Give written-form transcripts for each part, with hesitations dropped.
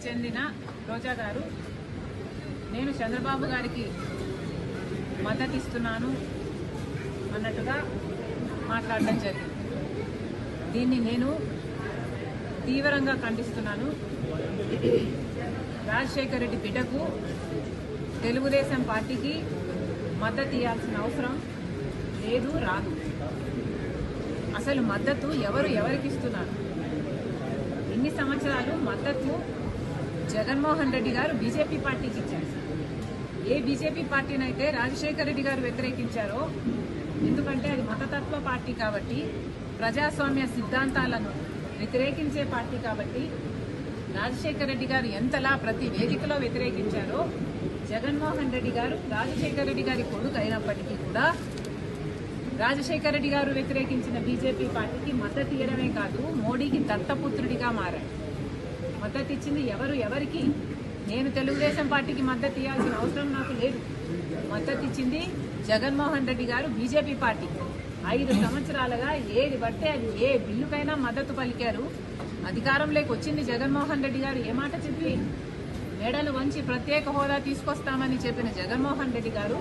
చెందిన రోజా గారు నేను చంద్రబాబు గారికి మద్దతు ఇస్తున్నాను అన్నట్టుగా మాట్లాడడం జరిగింది. దీన్ని నేను తీవ్రంగా ఖండిస్తున్నాను. రాజశేఖర రెడ్డి బిడ్డకు తెలుగుదేశం పార్టీకి మద్దతు ఇవ్వాల్సిన అవసరం లేదు, రాదు. అసలు మద్దతు ఎవరికి ఇస్తున్నారు? ఇన్ని సంవత్సరాలు మద్దతు జగన్మోహన్ రెడ్డి గారు బీజేపీ పార్టీకి ఇచ్చారు. ఏ బీజేపీ పార్టీనైతే రాజశేఖర రెడ్డి గారు వ్యతిరేకించారో, ఎందుకంటే అది మతతత్వ పార్టీ కాబట్టి, ప్రజాస్వామ్య సిద్ధాంతాలను వ్యతిరేకించే పార్టీ కాబట్టి, రాజశేఖర రెడ్డి గారు ఎంతలా ప్రతి వేదికలో వ్యతిరేకించారో, జగన్మోహన్ రెడ్డి గారు రాజశేఖర రెడ్డి గారి కొడుకు అయినప్పటికీ కూడా రాజశేఖర రెడ్డి గారు వ్యతిరేకించిన బీజేపీ పార్టీకి మద్దతు ఇవ్వడమే కాదు, మోడీకి దత్తపుత్రుడిగా మారాడు. మద్దతు ఇచ్చింది ఎవరికి? నేను తెలుగుదేశం పార్టీకి మద్దతు ఇవ్వాల్సిన అవసరం నాకు లేదు. మద్దతు ఇచ్చింది జగన్మోహన్ రెడ్డి గారు బీజేపీ పార్టీకి. 5 సంవత్సరాలుగా ఏది పడితే అది ఏ బిల్లుకైనా మద్దతు పలికారు. అధికారంలోకి వచ్చింది జగన్మోహన్ రెడ్డి గారు ఏ మాట చెప్పి మెడలు వంచి ప్రత్యేక హోదా తీసుకొస్తామని చెప్పిన జగన్మోహన్ రెడ్డి గారు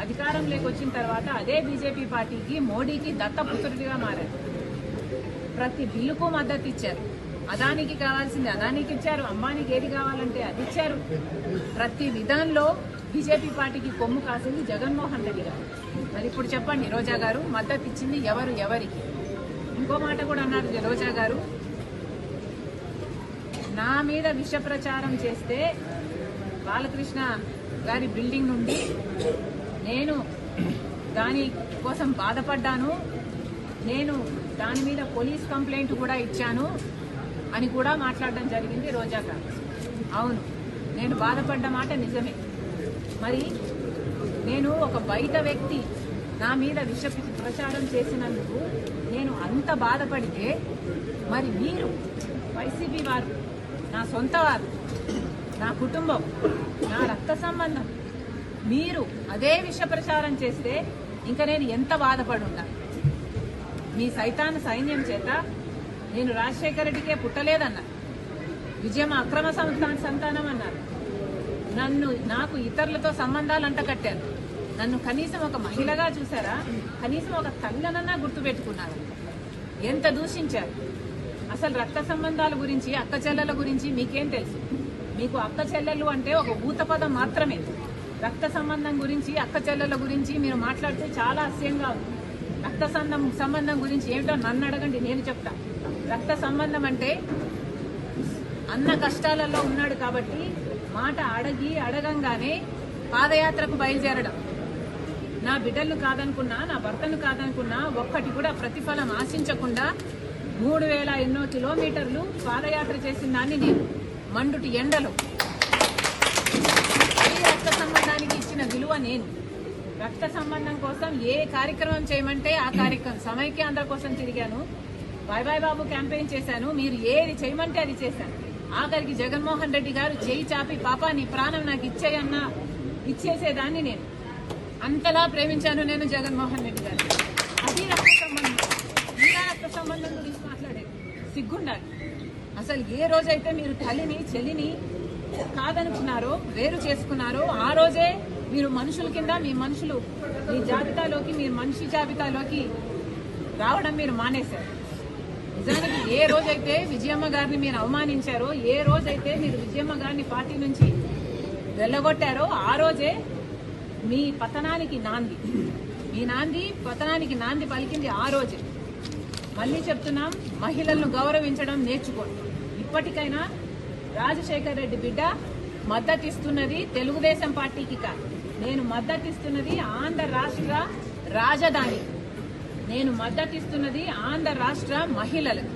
అధికారంలోకి వచ్చిన తర్వాత అదే బీజేపీ పార్టీకి, మోడీకి దత్తపుత్రుడిగా మారారు. ప్రతి బిల్లుకు మద్దతు ఇచ్చారు. అదానికి కావాల్సింది అదానికి ఇచ్చారు, అంబానీకి ఏది కావాలంటే అది ఇచ్చారు. ప్రతి విధానంలో బీజేపీ పార్టీకి కొమ్ము కాసింది జగన్మోహన్ రెడ్డి గారు. మరి ఇప్పుడు చెప్పండి, రోజా గారు మద్దతు ఇచ్చింది ఎవరికి? ఇంకో మాట కూడా అన్నారు రోజా గారు, నా మీద విష ప్రచారం చేస్తే బాలకృష్ణ గారి బిల్డింగ్ నుండి నేను దాని కోసం బాధపడ్డాను, నేను దాని మీద పోలీస్ కంప్లైంట్ కూడా ఇచ్చాను అని కూడా మాట్లాడడం జరిగింది రోజా గారు. అవును, నేను బాధపడ్డ మాట నిజమే. మరి నేను ఒక బయట వ్యక్తి నా మీద విష ప్రచారం చేసినందుకు నేను అంత బాధపడితే, మరి మీరు వైసీపీ వారు, నా సొంత వారు, నా కుటుంబం, నా రక్త సంబంధం, మీరు అదే విష ప్రచారం చేస్తే ఇంకా నేను ఎంత బాధపడి ఉంటాను? మీ సైతాన్ సైన్యం చేత నేను రాజశేఖర రెడ్డికే పుట్టలేదన్నారు, విజయం అక్రమ సంతానం అన్నారు, నాకు ఇతరులతో సంబంధాలు అంటకట్టారు, నన్ను కనీసం ఒక మహిళగా చూసారా? కనీసం ఒక తల్లనన్నా గుర్తుపెట్టుకున్నారు. ఎంత దూషించారు! అసలు రక్త సంబంధాల గురించి, అక్క చెల్లెల గురించి మీకేం తెలుసు? మీకు అక్క చెల్లెలు అంటే ఒక ఊత పదం మాత్రమే. రక్త సంబంధం గురించి, అక్క చెల్లెల గురించి మీరు మాట్లాడితే చాలా అసహ్యంగా ఉంది. రక్త సంబంధం గురించి ఏమిటో నన్ను అడగండి, నేను చెప్తా. రక్త సంబంధం అంటే అన్న కష్టాలలో ఉన్నాడు కాబట్టి మాట అడగంగానే పాదయాత్రకు బయలుదేరడం. నా బిడ్డలను కాదనుకున్నా, నా భర్తను కాదనుకున్నా, ఒక్కటి కూడా ప్రతిఫలం ఆశించకుండా 3000 ఎన్నో కిలోమీటర్లు పాదయాత్ర చేసిన దాన్ని నేను, మండుటి ఎండలో. ఈ రక్త సంబంధానికి ఇచ్చిన విలువ నేను. రక్త సంబంధం కోసం ఏ కార్యక్రమం చేయమంటే ఆ కార్యక్రమం. సమైక్యాంధ్ర కోసం తిరిగాను, బాయ్ బాబు క్యాంపెయిన్ చేశాను, మీరు ఏది చేయమంటే అది చేశాను. ఆఖరికి జగన్మోహన్ రెడ్డి గారు చేయి చాపి పాపా నీ ప్రాణం నాకు ఇచ్చేయన్నా ఇచ్చేసేదాన్ని నేను. అంతలా ప్రేమించాను నేను జగన్మోహన్ రెడ్డి గారు. అది రక్త సంబంధం. ఇలా రక్త సంబంధం గురించి మాట్లాడేది సిగ్గుండాలి. అసలు ఏ రోజైతే మీరు తల్లిని చెల్లిని కాదనుకున్నారో, వేరు చేసుకున్నారో, ఆ రోజే మీరు మనుషుల కింద మీ జాబితాలోకి, మీరు మనిషి జాబితాలోకి రావడం మీరు మానేశారు. నిజానికి ఏ రోజైతే విజయమ్మ గారిని మీరు అవమానించారో, ఏ రోజైతే మీరు విజయమ్మ గారిని పార్టీ నుంచి వెళ్ళగొట్టారో, ఆ రోజే మీ పతనానికి నాంది. మీ పతనానికి నాంది పలికింది ఆ రోజే. మళ్ళీ చెప్తున్నాం, మహిళలను గౌరవించడం నేర్చుకోండి. ఇప్పటికైనా రాజశేఖర రెడ్డి బిడ్డ మద్దతిస్తున్నది తెలుగుదేశం పార్టీకి కాదు, నేను మద్దతిస్తున్నది ఆంధ్ర రాష్ట్ర రాజధాని, నేను మద్దతిస్తున్నది ఆంధ్ర రాష్ట్ర మహిళలకు.